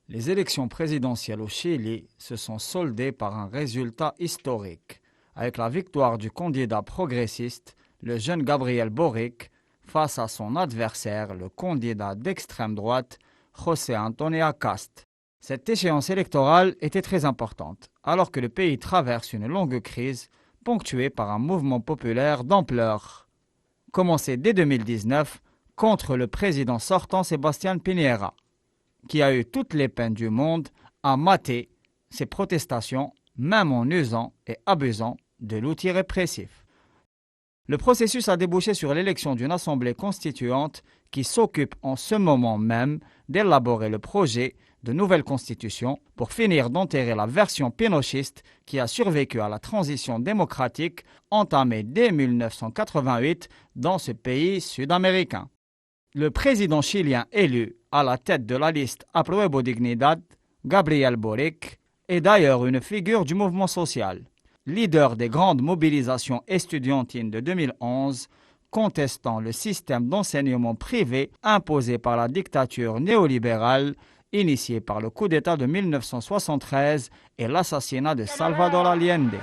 Les élections présidentielles au Chili se sont soldées par un résultat historique, avec la victoire du candidat progressiste, le jeune Gabriel Boric, face à son adversaire, le candidat d'extrême droite, José Antonio Kast. Cette échéance électorale était très importante, alors que le pays traverse une longue crise ponctuée par un mouvement populaire d'ampleur, commencé dès 2019 contre le président sortant Sebastián Piñera, qui a eu toutes les peines du monde à mater ces protestations, même en usant et abusant de l'outil répressif. Le processus a débouché sur l'élection d'une assemblée constituante qui s'occupe en ce moment même d'élaborer le projet de nouvelle constitution pour finir d'enterrer la version pinochiste qui a survécu à la transition démocratique entamée dès 1988 dans ce pays sud-américain. Le président chilien élu à la tête de la liste Apruebo Dignidad, Gabriel Boric, est d'ailleurs une figure du mouvement social, leader des grandes mobilisations estudiantines de 2011, contestant le système d'enseignement privé imposé par la dictature néolibérale initié par le coup d'État de 1973 et l'assassinat de Salvador Allende.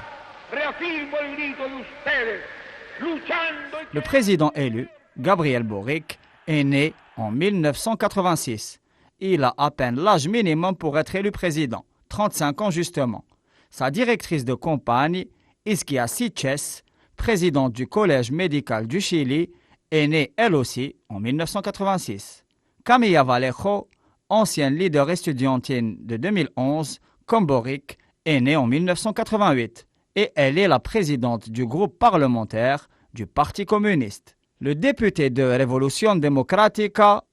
Le président élu, Gabriel Boric, est né en 1986. Il a à peine l'âge minimum pour être élu président, 35 ans justement. Sa directrice de campagne, Isquia Siches, présidente du Collège médical du Chili, est née elle aussi en 1986. Camilla Vallejo, ancienne leader estudiantine de 2011, comme Boric, est née en 1988 et elle est la présidente du groupe parlementaire du Parti communiste. Le député de Revolución Democrática,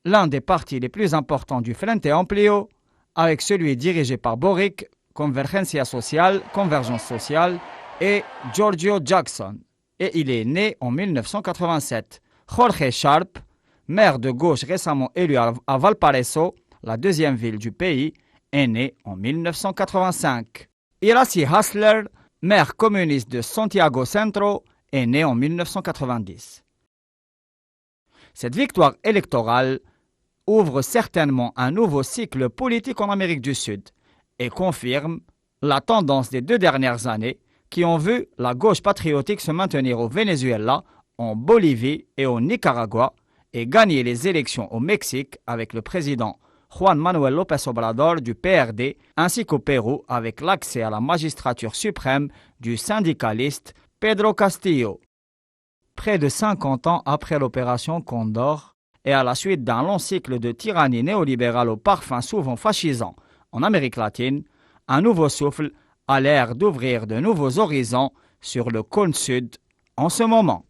l'un des partis les plus importants du Frente Amplio, avec celui dirigé par Boric, Convergencia Social, Convergence Sociale, et Giorgio Jackson, et il est né en 1987. Jorge Sharp, maire de gauche récemment élu à Valparaiso, la deuxième ville du pays, est né en 1985. Iracy Hassler, maire communiste de Santiago Centro, est né en 1990. Cette victoire électorale ouvre certainement un nouveau cycle politique en Amérique du Sud et confirme la tendance des 2 dernières années qui ont vu la gauche patriotique se maintenir au Venezuela, en Bolivie et au Nicaragua et gagner les élections au Mexique avec le président Juan Manuel López Obrador du PRD ainsi qu'au Pérou avec l'accès à la magistrature suprême du syndicaliste Pedro Castillo. Près de 50 ans après l'opération Condor et à la suite d'un long cycle de tyrannie néolibérale au parfum souvent fascisant en Amérique latine, un nouveau souffle a l'air d'ouvrir de nouveaux horizons sur le cône sud en ce moment.